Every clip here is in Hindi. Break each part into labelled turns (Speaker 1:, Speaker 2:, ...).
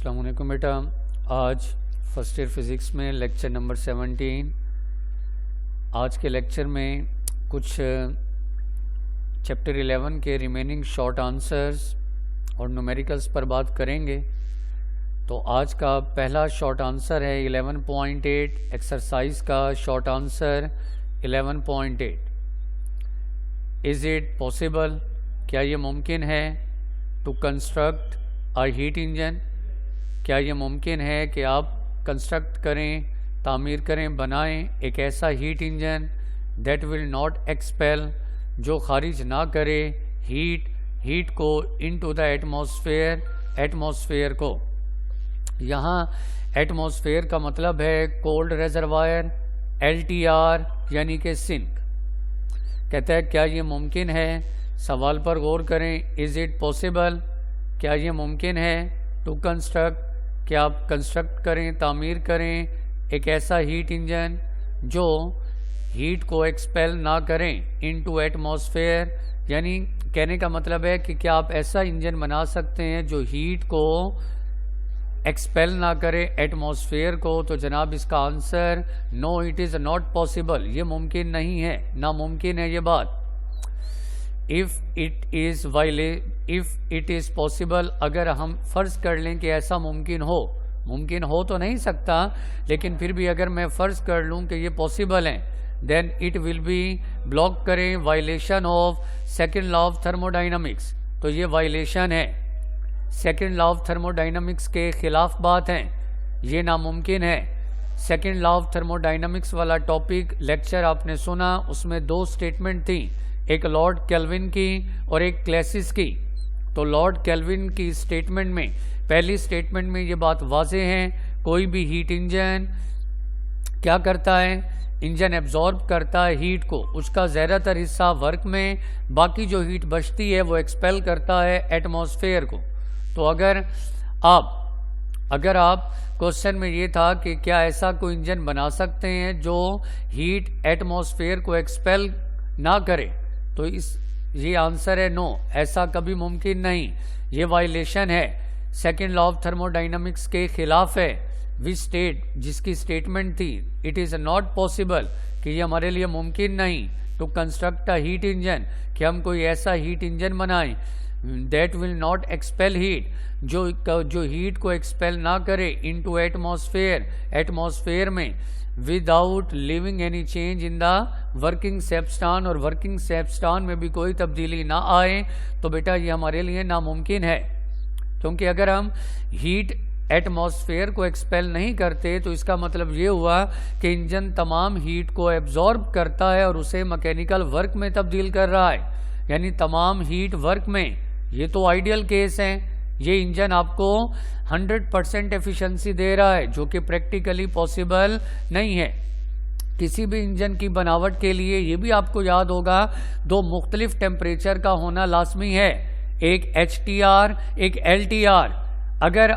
Speaker 1: अस्सलाम वालेकुम बेटा। आज फर्स्ट ईयर फिज़िक्स में लेक्चर नंबर 17। आज के लेक्चर में कुछ चैप्टर 11 के रिमेनिंग शॉर्ट आंसर्स और न्यूमेरिकल्स पर बात करेंगे। तो आज का पहला शॉर्ट आंसर है 11.8 एक्सरसाइज का short answer 11.8। Is it possible, क्या ये मुमकिन है to construct a heat engine, क्या ये मुमकिन है कि आप कंस्ट्रक्ट करें, तामीर करें, बनाएं एक ऐसा heat engine that will not expel, जो खारिज ना करे हीट को इनटू द एटमॉस्फेयर को। यहाँ एटमॉस्फेयर का मतलब है कोल्ड रेजरवायर, LTR यानी कि सिंक। कहता है क्या ये मुमकिन है, सवाल पर गौर करें। इज़ इट पॉसिबल, क्या ये मुमकिन है टू कंस्ट्रक्ट, क्या आप कंस्ट्रक्ट करें, तामीर करें एक ऐसा हीट इंजन जो हीट को एक्सपेल ना करें इनटू एटमॉस्फेयर। यानी कहने का मतलब है कि क्या आप ऐसा इंजन बना सकते हैं जो हीट को एक्सपेल ना करे एटमॉस्फेयर को। तो जनाब इसका answer no, it is not possible, ये मुमकिन नहीं है, नामुमकिन है ये बात। इफ़ इट इज़ पॉसिबल, अगर हम फ़र्ज़ कर लें कि ऐसा मुमकिन हो तो नहीं सकता, लेकिन फिर भी अगर मैं फ़र्ज़ कर लूँ कि ये पॉसिबल है, then it will be block करें violation of second law of thermodynamics. तो ये वायलेशन है, सेकेंड लॉ ऑफ थर्मोडाइनमिक्स के ख़िलाफ़ बात है, ये नामुमकिन है। सेकेंड लॉ ऑफ थर्मोडाइनमिक्स वाला टॉपिक लेक्चर आपने सुना, उसमें दो स्टेटमेंट थी, एक लॉर्ड केल्विन की और एक क्लैसिस की। तो लॉर्ड केल्विन की स्टेटमेंट में, पहली स्टेटमेंट में ये बात वाज़ेह है, कोई भी हीट इंजन क्या करता है, इंजन एब्जॉर्ब करता है हीट को, उसका ज़्यादातर हिस्सा वर्क में, बाकी जो हीट बचती है वो एक्सपेल करता है एटमॉस्फेयर को। तो अगर आप क्वेश्चन में ये था कि क्या ऐसा कोई इंजन बना सकते हैं जो हीट एटमॉस्फेयर को एक्सपेल ना करे, तो ये आंसर है नो, ऐसा कभी मुमकिन नहीं, ये वायलेशन है, सेकेंड लॉ ऑफ थर्मोडाइनमिक्स के खिलाफ है। जिसकी स्टेटमेंट थी इट इज़ नॉट पॉसिबल, कि ये हमारे लिए मुमकिन नहीं to construct a heat engine, कि हम कोई ऐसा हीट इंजन बनाएं that will not expel heat, जो हीट को एक्सपेल ना करे इनटू एटमॉस्फेयर में without living any change in the working substance, और वर्किंग सब्सटेंस में भी कोई तब्दीली ना आए। तो बेटा ये हमारे लिए नामुमकिन है, क्योंकि अगर हम हीट एटमॉस्फेयर को एक्सपेल नहीं करते तो इसका मतलब ये हुआ कि इंजन तमाम हीट को एब्जॉर्ब करता है और उसे मैकेनिकल वर्क में तब्दील कर रहा है, यानी तमाम हीट वर्क में। ये तो आइडियल केस है, ये इंजन आपको 100% एफिशिएंसी दे रहा है, जो कि प्रैक्टिकली पॉसिबल नहीं है। किसी भी इंजन की बनावट के लिए ये भी आपको याद होगा, दो मुख्तलिफ टेम्परेचर का होना लाजमी है, एक HTR एक LTR। अगर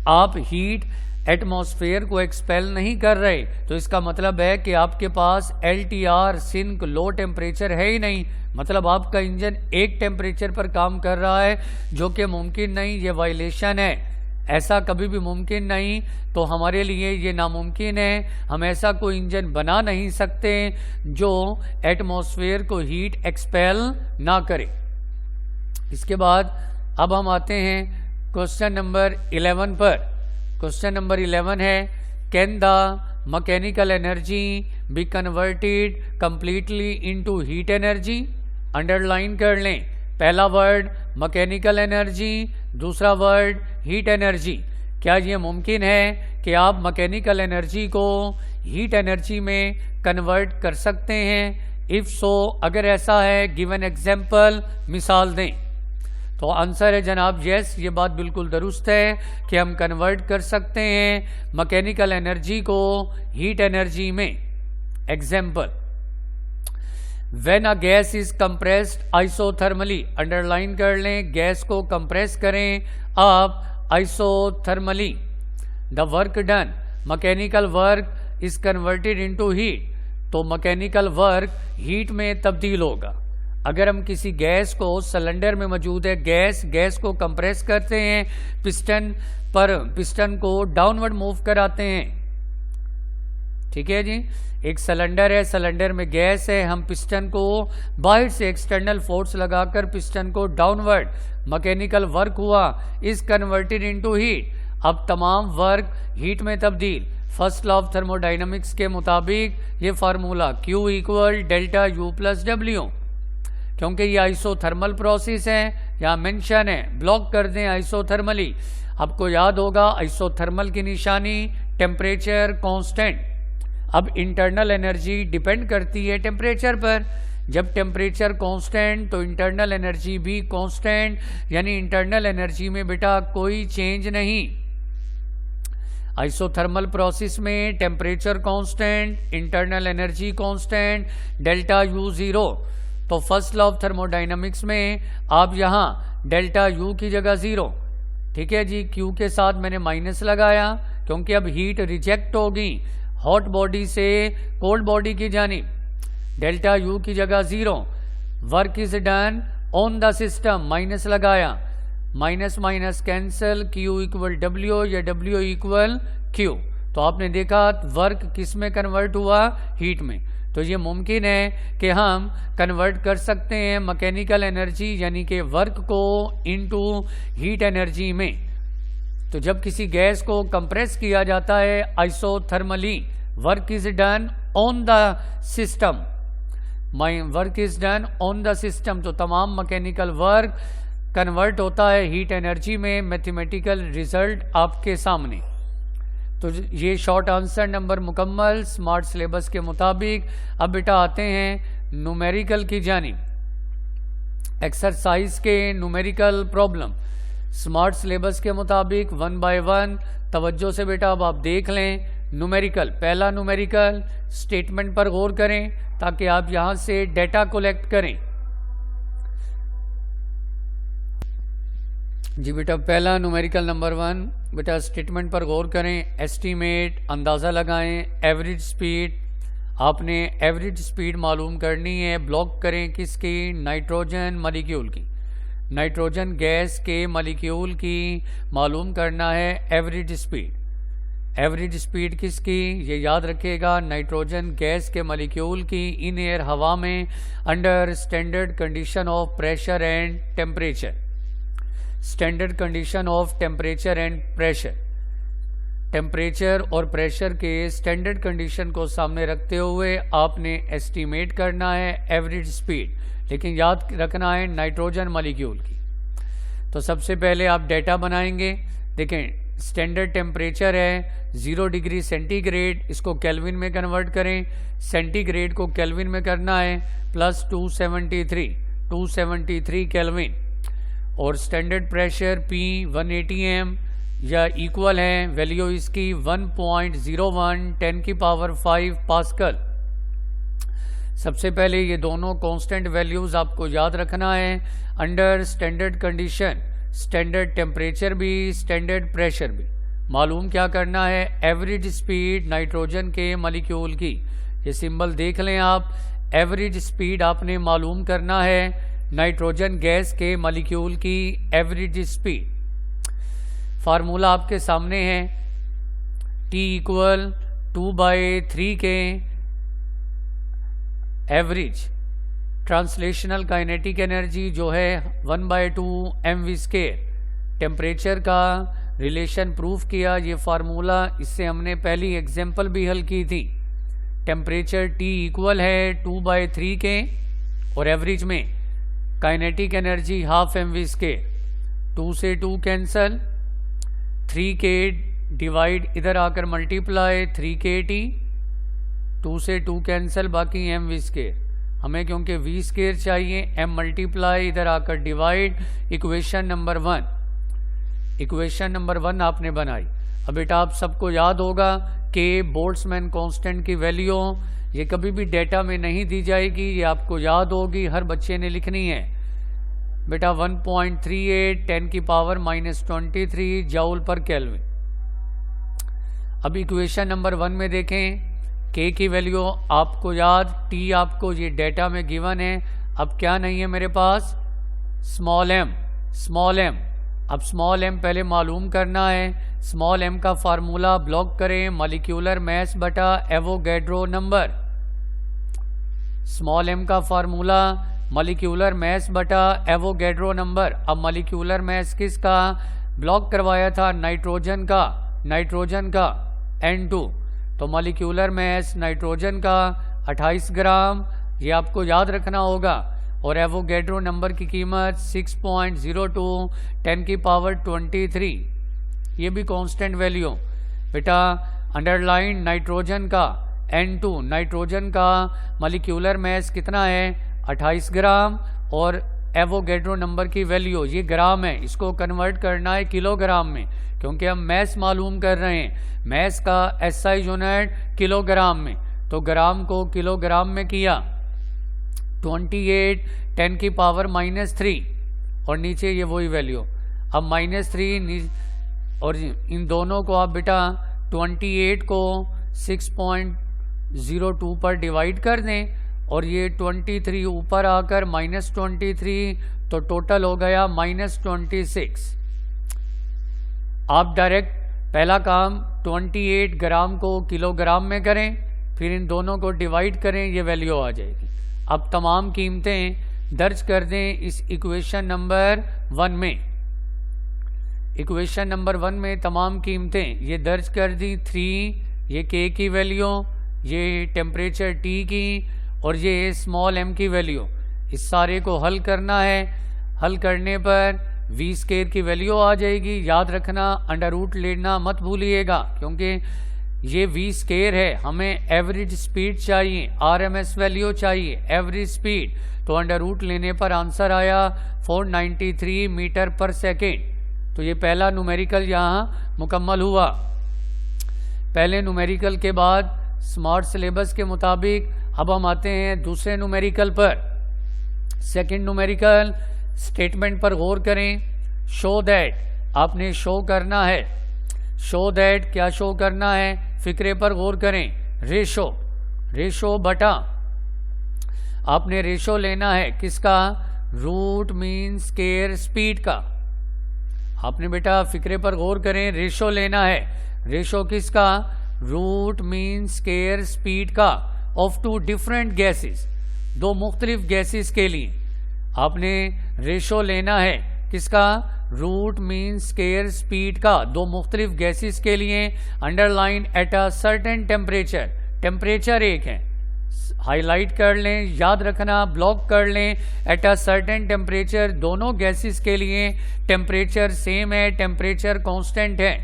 Speaker 1: आप हीट एटमॉस्फेयर को एक्सपेल नहीं कर रहे तो इसका मतलब है कि आपके पास LTR सिंक लो टेम्परेचर है ही नहीं, मतलब आपका इंजन एक टेम्परेचर पर काम कर रहा है, जो कि मुमकिन नहीं, ये वायलेशन है, ऐसा कभी भी मुमकिन नहीं। तो हमारे लिए ये नामुमकिन है, हम ऐसा कोई इंजन बना नहीं सकते जो एटमॉस्फेयर को हीट एक्सपेल ना करे। इसके बाद अब हम आते हैं क्वेश्चन नंबर 11 पर। क्वेश्चन नंबर 11 है, can the mechanical energy be converted completely into heat energy. Underline कर लें, पहला वर्ड मैकेनिकल एनर्जी, दूसरा वर्ड हीट एनर्जी। क्या ये मुमकिन है कि आप मैकेनिकल एनर्जी को हीट एनर्जी में कन्वर्ट कर सकते हैं? इफ़ सो, अगर ऐसा है गिव एन एग्जाम्पल, मिसाल दें। तो आंसर है जनाब यस, ये बात बिल्कुल दुरुस्त है कि हम कन्वर्ट कर सकते हैं मैकेनिकल एनर्जी को हीट एनर्जी में। Example, when a gas is compressed isothermally, underline कर लें, गैस को कंप्रेस करें आप isothermally, the work done, mechanical work is converted into heat, तो मैकेनिकल वर्क हीट में तब्दील होगा। अगर हम किसी गैस को सिलेंडर में मौजूद है गैस को कंप्रेस करते हैं, पिस्टन को डाउनवर्ड मूव कराते हैं। ठीक है जी, एक सिलेंडर है, सिलेंडर में गैस है, हम पिस्टन को बाहर से एक्सटर्नल फोर्स लगाकर पिस्टन को डाउनवर्ड, मैकेनिकल वर्क हुआ, इज कन्वर्टेड इनटू हीट। अब तमाम वर्क हीट में तब्दील। फर्स्ट लॉ ऑफ थर्मोडाइनमिक्स के मुताबिक ये formula Q equal delta U plus W, क्योंकि ये आइसोथर्मल प्रोसेस है, यहाँ मेंशन है, ब्लॉक कर दें आइसोथर्मली। आपको याद होगा आइसोथर्मल की निशानी टेम्परेचर कांस्टेंट। अब इंटरनल एनर्जी डिपेंड करती है टेम्परेचर पर। जब टेम्परेचर कांस्टेंट तो इंटरनल एनर्जी भी कांस्टेंट, यानी इंटरनल एनर्जी में बेटा कोई चेंज नहीं। आइसोथर्मल प्रोसेस में temperature constant, internal energy constant, delta U 0। तो फर्स्ट लॉ ऑफ थर्मोडाइनमिक्स में आप यहाँ डेल्टा U की जगह 0, ठीक है जी, Q के साथ मैंने माइनस लगाया क्योंकि अब हीट रिजेक्ट होगी हॉट बॉडी से कोल्ड बॉडी की जानिब। डेल्टा U की जगह 0, work is done on the system, minus लगाया, minus minus cancel, Q equal W या W इक्वल Q। तो आपने देखा वर्क किस में कन्वर्ट हुआ, हीट में। तो ये मुमकिन है कि हम कन्वर्ट कर सकते हैं मैकेनिकल एनर्जी यानी कि वर्क को इनटू हीट एनर्जी में। तो जब किसी गैस को कंप्रेस किया जाता है isothermally, work is done on the system, work is done on the system, तो तमाम मैकेनिकल वर्क कन्वर्ट होता है हीट एनर्जी में। मैथमेटिकल रिजल्ट आपके सामने। तो ये शॉर्ट आंसर नंबर मुकम्मल स्मार्ट सिलेबस के मुताबिक। अब बेटा आते हैं न्यूमेरिकल की जानिब। एक्सरसाइज के न्यूमेरिकल प्रॉब्लम स्मार्ट सिलेबस के मुताबिक 1 बाय 1 तवज्जो से बेटा अब आप देख लें। न्यूमेरिकल, पहला न्यूमेरिकल स्टेटमेंट पर गौर करें ताकि आप यहां से डेटा कलेक्ट करें। जी बेटा, पहला न्यूमेरिकल नंबर 1 बेटा स्टेटमेंट पर गौर करें। एस्टीमेट, अंदाज़ा लगाएं, एवरेज स्पीड, आपने एवरेज स्पीड मालूम करनी है। ब्लॉक करें किसकी, नाइट्रोजन मॉलिक्यूल की, नाइट्रोजन गैस के मॉलिक्यूल की मालूम करना है एवरेज स्पीड। एवरेज स्पीड किसकी, ये याद रखिएगा, नाइट्रोजन गैस के मॉलिक्यूल की इन एयर, हवा में, under standard condition of pressure and temperature. Standard condition of temperature and pressure, temperature और प्रेशर के स्टैंडर्ड कंडीशन को सामने रखते हुए आपने एस्टीमेट करना है एवरेज स्पीड, लेकिन याद रखना है नाइट्रोजन मॉलिक्यूल की। तो सबसे पहले आप डेटा बनाएंगे। देखें, स्टैंडर्ड टेम्परेचर है 0 डिग्री सेंटीग्रेड, इसको केल्विन में कन्वर्ट करें। सेंटीग्रेड को केल्विन में करना है प्लस 273 केल्विन। और स्टैंडर्ड प्रेशर P 180 m या इक्वल है, वैल्यू इसकी 1.01 10 की पावर 5 पास्कल। सबसे पहले ये दोनों कांस्टेंट वैल्यूज आपको याद रखना है। Under standard condition, standard temperature भी, स्टैंडर्ड प्रेशर भी मालूम क्या करना है, एवरेज स्पीड नाइट्रोजन के मॉलिक्यूल की। ये सिंबल देख लें आप, एवरेज स्पीड आपने मालूम करना है नाइट्रोजन गैस के मॉलिक्यूल की एवरेज स्पीड। फार्मूला आपके सामने है, T इक्वल 2/3 के एवरेज ट्रांसलेशनल काइनेटिक एनर्जी जो है 1/2 mv²। टेम्परेचर का रिलेशन प्रूफ किया, ये फार्मूला इससे हमने पहली एग्जाम्पल भी हल की थी। टेम्परेचर T इक्वल है 2/3 के और एवरेज में काइनेटिक एनर्जी 1/2 mv²। 2 से 2 कैंसल, 3k डिवाइड इधर आकर मल्टीप्लाई 3kT, 2 से 2 कैंसल, बाकी mv²। हमें क्योंकि v² चाहिए, m मल्टीप्लाई इधर आकर divide. Equation number 1, equation number 1 आपने बनाई। अब बेटा आप सबको याद होगा कि बोल्ट्जमैन कांस्टेंट की वैल्यू ये कभी भी डेटा में नहीं दी जाएगी, ये आपको याद होगी, हर बच्चे ने लिखनी है बेटा। 1.38 10 की पावर -23 जूल पर केल्विन। अब इक्वेशन नंबर 1 में देखें, K की वैल्यू आपको याद, T आपको ये डेटा में गिवन है, अब क्या नहीं है मेरे पास, स्मॉल एम। स्मॉल एम, अब स्मॉल एम पहले मालूम करना है। स्मॉल एम का फार्मूला ब्लॉक करें, मॉलिक्यूलर मास बटा एवोगैड्रो नंबर। स्मॉल एम का फार्मूला मॉलिक्यूलर मास बटा एवोगैड्रो नंबर। अब मॉलिक्यूलर मास किसका ब्लॉक करवाया था, नाइट्रोजन का, नाइट्रोजन का N2। तो मॉलिक्यूलर मास नाइट्रोजन का 28 ग्राम, ये आपको याद रखना होगा। और एवोगैड्रो नंबर की कीमत 6.02 10 की पावर 23, ये भी कांस्टेंट वैल्यू। बेटा अंडरलाइन नाइट्रोजन का N2, नाइट्रोजन का मॉलिक्यूलर मास कितना है, 28 ग्राम। और एवोगैड्रो नंबर की वैल्यू, ये ग्राम है, इसको कन्वर्ट करना है किलोग्राम में, क्योंकि हम मैस मालूम कर रहे हैं। मैस का SI यूनिट किलोग्राम में, तो ग्राम को किलोग्राम में किया 28 10 की पावर -3, और नीचे ये वही वैल्यू। अब -3 और इन दोनों को आप बेटा 28 को 6.02 पर डिवाइड कर दें, और ये 23 ऊपर आकर -23, तो टोटल हो गया -26। आप डायरेक्ट पहला काम 28 ग्राम को किलोग्राम में करें, फिर इन दोनों को डिवाइड करें, ये वैल्यू आ जाएगी। अब तमाम कीमतें दर्ज कर दें इस इक्वेशन नंबर 1 में। इक्वेशन नंबर 1 में तमाम कीमतें ये दर्ज कर दी। 3 ये K की वैल्यू, ये टेम्परेचर T की, और ये स्मॉल m की वैल्यू। इस सारे को हल करना है। हल करने पर v स्क्वायर की वैल्यू आ जाएगी। याद रखना, अंडर रूट लेना मत भूलिएगा, क्योंकि ये v स्क्वायर है, हमें एवरेज स्पीड चाहिए, RMS वैल्यू चाहिए, एवरेज स्पीड। तो अंडर रूट लेने पर आंसर आया 493 मीटर पर सेकेंड। तो ये पहला न्यूमेरिकल यहाँ मुकम्मल हुआ। पहले न्यूमेरिकल के बाद स्मार्ट सिलेबस के मुताबिक अब हम आते हैं दूसरे न्यूमेरिकल पर। सेकंड न्यूमेरिकल स्टेटमेंट पर गौर करें। शो दैट, आपने शो करना है। शो दैट क्या शो करना है, फिक्रे पर गौर करें। रेशो, रेशो बटा, आपने रेशो लेना है किसका, रूट मीन स्क्वायर स्पीड का। आपने बेटा फिक्रे पर गौर करें, रेशो लेना है। रेशो किसका, रूट मीन स्क्वायर स्पीड का, ऑफ टू डिफरेंट गैसेस, दो मुख्तलिफ गैसेस के लिए। आपने रेशो लेना है किसका, रूट मीन स्क्वायर स्पीड का, दो मुख्तलिफ गैसेस के लिए। Underline at a certain temperature, temperature एक है, हाईलाइट कर लें, याद रखना, ब्लॉक कर लें। एट अ सर्टेन टेम्परेचर, दोनों गैसेस के लिए टेम्परेचर सेम है, टेम्परेचर कांस्टेंट है।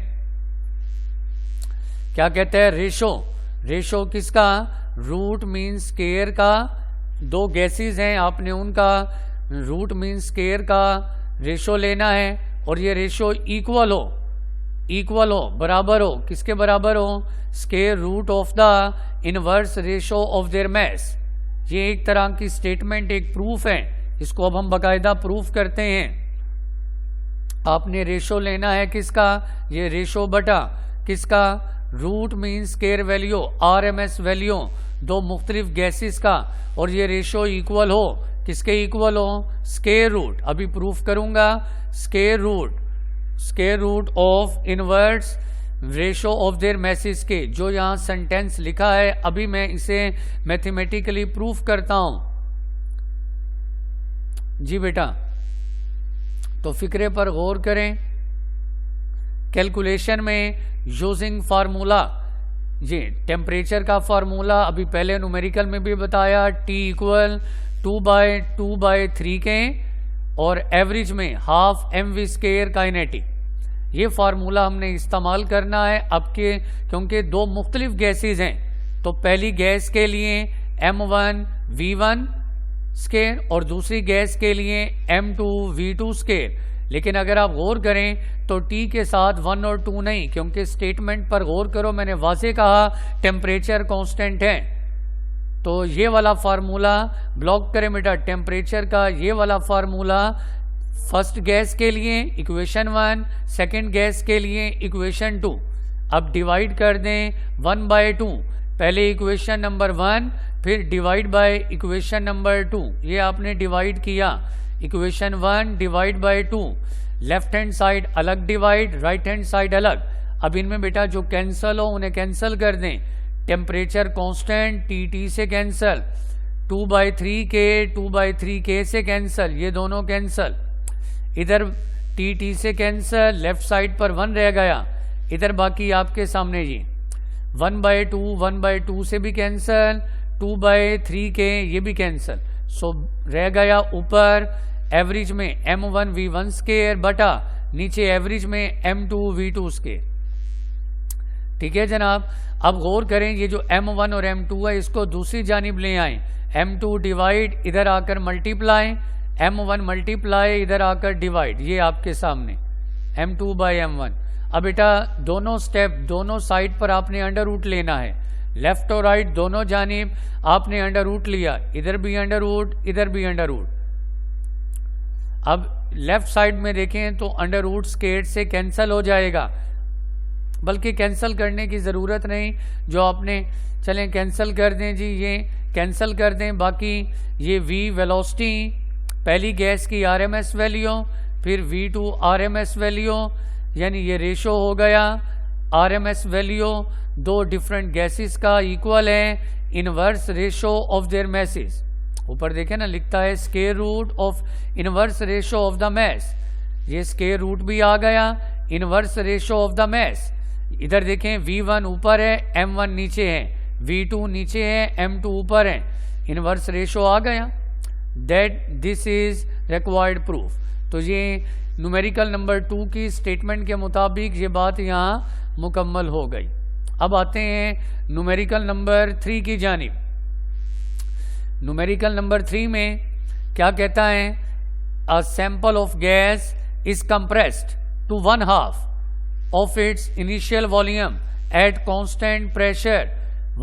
Speaker 1: क्या कहते हैं, रेशो। रेशो किसका, रूट मीन स्क्वायर का, दो गैसेस हैं, आपने उनका रूट मीन स्क्वायर का रेशो लेना है। और ये रेशो इक्वल हो, इक्वल हो, बराबर हो, किसके बराबर हो, square root of the inverse ratio of their mass. ये एक तरह की स्टेटमेंट, एक प्रूफ है, इसको अब हम बाकायदा प्रूफ करते हैं। आपने रेशो लेना है किसका, ये रेशो बटा किसका, root mean square value, RMS value, दो मुख्तलिफ गैसेस का। और ये रेशो इक्वल हो, किसके इक्वल हो, स्क्वायर रूट, अभी प्रूफ करूंगा, square root, square root of inverse ratio of their masses के। जो यहाँ सेंटेंस लिखा है अभी मैं इसे मैथमेटिकली प्रूफ करता हूं। जी बेटा, तो फिक्रे पर गौर करें। कैलकुलेशन में यूजिंग फार्मूला, ये टेम्परेचर का फार्मूला अभी पहले न्यूमेरिकल में भी बताया, T इक्वल 2/2/3 के, और एवरेज में हाफ mv स्क्वायर काइनेटिक। ये फार्मूला हमने इस्तेमाल करना है अब के, क्योंकि दो मुख्तलिफ गैसेज हैं। तो पहली गैस के लिए m1 v1 स्क्वायर और दूसरी गैस के लिए m2 v2 स्क्वायर। लेकिन अगर आप गौर करें तो T के साथ 1 और 2 नहीं, क्योंकि स्टेटमेंट पर गौर करो, मैंने वाज़ेह कहा टेम्परेचर कांस्टेंट है। तो ये वाला फार्मूला ब्लॉक करें बेटा, टेम्परेचर का ये वाला फार्मूला फर्स्ट गैस के लिए इक्वेशन 1, सेकंड गैस के लिए इक्वेशन 2। अब डिवाइड कर दें 1/2, पहले इक्वेशन नंबर 1 फिर डिवाइड बाय इक्वेशन नंबर 2, ये आपने डिवाइड किया, equation 1 divide by 2, left hand side अलग डिवाइड, राइट हैंड साइड अलग। अब इनमें बेटा जो कैंसल हो उन्हें कैंसल कर दें। टेम्परेचर कांस्टेंट टी से कैंसल, 2/3K से कैंसल, ये दोनों कैंसल। इधर टी से कैंसल, लेफ्ट साइड पर 1 रह गया। इधर बाकी आपके सामने ये 1/2 से भी कैंसल, 2/3K ये भी कैंसल। सो रह गया ऊपर एवरेज में m1v1 स्केयर बटा नीचे एवरेज में m2v2 स्केयर। ठीक है जनाब। अब गौर करें, ये जो m1 और m2 है इसको दूसरी जानिब ले आए, m2 डिवाइड इधर आकर मल्टीप्लाई, m1 मल्टीप्लाई इधर आकर डिवाइड, ये आपके सामने m2/m1। अब बेटा दोनों स्टेप दोनों साइड पर आपने अंडर रूट लेना है, लेफ्ट और राइट दोनों जानिब आपने अंडर रूट लिया, इधर भी अंडर रूट इधर भी अंडर रूट। अब लेफ्ट साइड में देखें तो अंडर रूट स्केयर से कैंसिल हो जाएगा, बल्कि कैंसिल करने की ज़रूरत नहीं, जो आपने चलें कैंसिल कर दें जी, ये कैंसिल कर दें। बाकी ये v वेलोसिटी पहली गैस की RMS वैल्यू, फिर v2 RMS वैल्यू, यानी ये रेशो हो गया RMS वैल्यू दो डिफरेंट गैसेस का इक्वल है inverse ratio of their masses. ऊपर देखें ना लिखता है square root of inverse ratio of the mass, ये स्क्वायर रूट भी आ गया, inverse ratio of the mass. इधर देखें v1 ऊपर है, m1 नीचे है, v2 नीचे है, m2 ऊपर है, इनवर्स रेशो आ गया। That this is required proof. तो ये न्यूमेरिकल नंबर 2 की स्टेटमेंट के मुताबिक ये बात यहाँ मुकम्मल हो गई। अब आते हैं न्यूमेरिकल नंबर 3 की जानिब। न्यूमेरिकल नंबर 3 में क्या कहता है, a sample of gas is compressed to 1/2 of its initial volume at constant pressure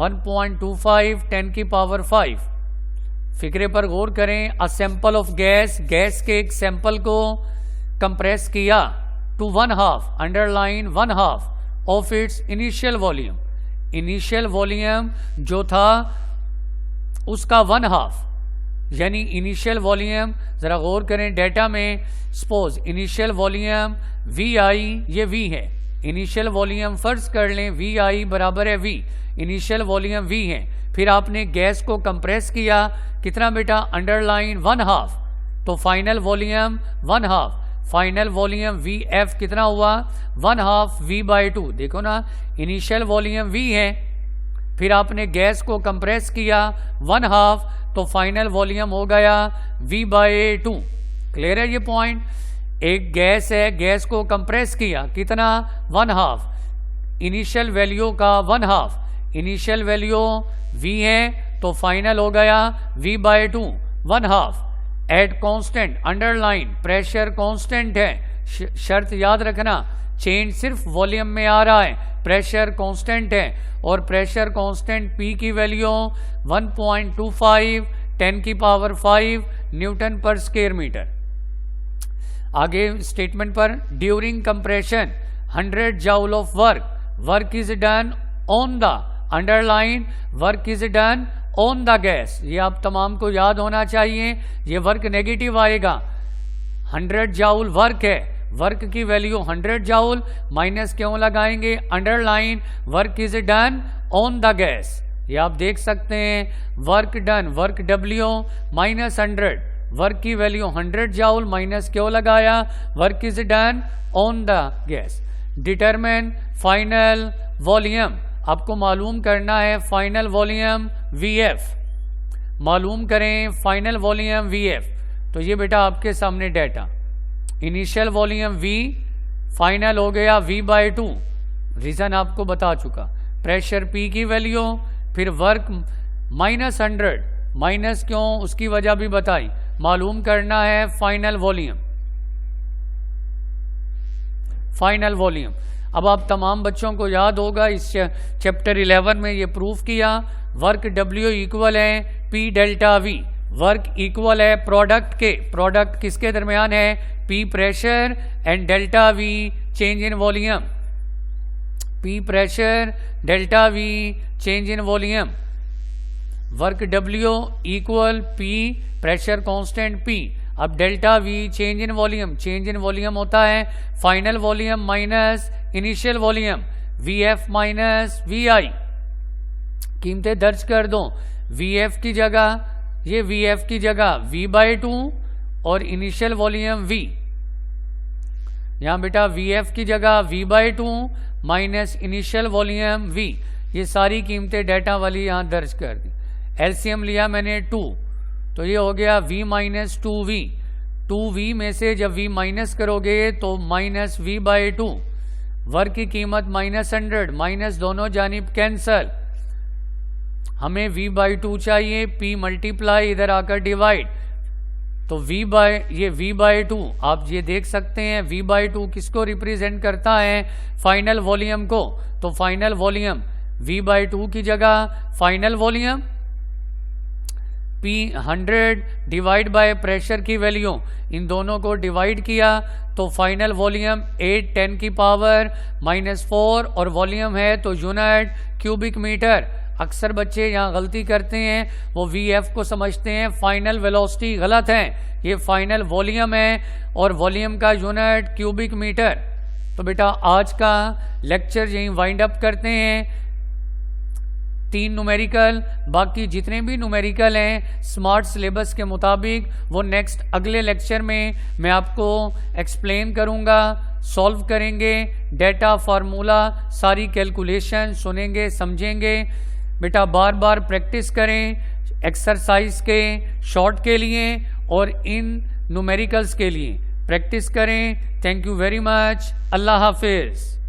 Speaker 1: 1.25 10 की पावर 5। फिक्रे पर गौर करें, a sample of gas, gas के एक सैंपल को कंप्रेस किया to 1/2 underline 1/2 of its initial volume, initial volume जो था उसका 1/2, यानी इनिशियल वॉल्यूम जरा गौर करें डेटा में, सपोज इनिशियल वॉल्यूम VI ये V है, इनिशियल वॉल्यूम फर्ज कर लें VI बराबर है V, इनिशियल वॉल्यूम V है, फिर आपने गैस को कंप्रेस किया कितना बेटा अंडरलाइन 1/2, तो final volume 1/2, final volume VF कितना हुआ 1/2 V/2। देखो ना इनिशियल वॉल्यूम V है, फिर आपने गैस को कंप्रेस किया 1/2, तो फाइनल वॉल्यूम हो गया V/2। क्लियर है ये पॉइंट। एक गैस है, गैस को कंप्रेस किया कितना 1/2, इनिशियल वैल्यू का 1/2, इनिशियल वैल्यू V है तो फाइनल हो गया V/2 1/2 at constant underline, pressure constant है, शर्त याद रखना, चेंज सिर्फ वॉल्यूम में आ रहा है, प्रेशर कांस्टेंट है, और प्रेशर कांस्टेंट P की वैल्यू 1.25 10 की पावर 5 न्यूटन पर स्क्वायर मीटर। आगे स्टेटमेंट पर, during compression 100 joule of work, work is done on the underline, work is done on the gas. ये आप तमाम को याद होना चाहिए, ये वर्क नेगेटिव आएगा। 100 जूल वर्क है, वर्क की वैल्यू 100 जूल, माइनस क्यों लगाएंगे underline, work is done on the gas. ये आप देख सकते हैं work done, work W minus 100, work की वैल्यू 100 जूल, माइनस क्यों लगाया, work is done on the gas. Determine final volume, आपको मालूम करना है फाइनल वॉल्यूम VF, मालूम करें फाइनल वॉल्यूम VF। तो ये बेटा आपके सामने data, initial volume V, final हो गया V/2, रीजन आपको बता चुका, प्रेशर P की वैल्यू, फिर वर्क माइनस 100, माइनस क्यों उसकी वजह भी बताई, मालूम करना है फाइनल वॉल्यूम, फाइनल वॉल्यूम। अब आप तमाम बच्चों को याद होगा इस चैप्टर 11 में ये प्रूफ किया, वर्क W इक्वल है P delta V, work equal है प्रोडक्ट के, प्रोडक्ट किसके दरमियान है P pressure and delta V change in volume, P pressure delta V change in volume. Work W equal P pressure constant P। अब delta V change in volume, change in volume होता है final volume minus initial volume, VF minus VI। कीमतें दर्ज कर दो, VF की जगह, ये VF की जगह V/2 और इनिशियल वॉल्यूम V। यहां बेटा VF की जगह V/2 minus initial volume V। ये सारी कीमतें डेटा वाली यहां दर्ज कर दी। एलसीएम लिया मैंने 2, तो ये हो गया V माइनस 2V। 2V में से जब V माइनस करोगे तो माइनस V/2। वर्क की कीमत -100, माइनस दोनों जानिब कैंसल। हमें V/2 चाहिए, P मल्टीप्लाई इधर आकर डिवाइड, तो ये V/2 आप ये देख सकते हैं। V/2 किसको रिप्रेजेंट करता है? फाइनल वॉल्यूम को। तो फाइनल वॉल्यूम V/2 की जगह final volume P 100 divide by pressure की वैल्यू, इन दोनों को डिवाइड किया तो फाइनल वॉल्यूम 8 10 की पावर -4 और वॉल्यूम है तो यूनिट क्यूबिक मीटर। अक्सर बच्चे यहाँ गलती करते हैं, वो VF को समझते हैं फाइनल वेलोसिटी, गलत है। ये फाइनल वॉल्यूम है और वॉल्यूम का यूनिट क्यूबिक मीटर। तो बेटा आज का लेक्चर यहीं वाइंड अप करते हैं। 3 न्यूमेरिकल, बाकी जितने भी न्यूमेरिकल हैं स्मार्ट सिलेबस के मुताबिक वो नेक्स्ट अगले लेक्चर में मैं आपको एक्सप्लेन करूँगा, सॉल्व करेंगे। डेटा फार्मूला सारी कैलकुलेशन सुनेंगे, समझेंगे। बेटा बार बार प्रैक्टिस करें एक्सरसाइज के शॉर्ट के लिए और इन न्यूमेरिकल्स के लिए प्रैक्टिस करें। Thank you very much. अल्लाह हाफिज़।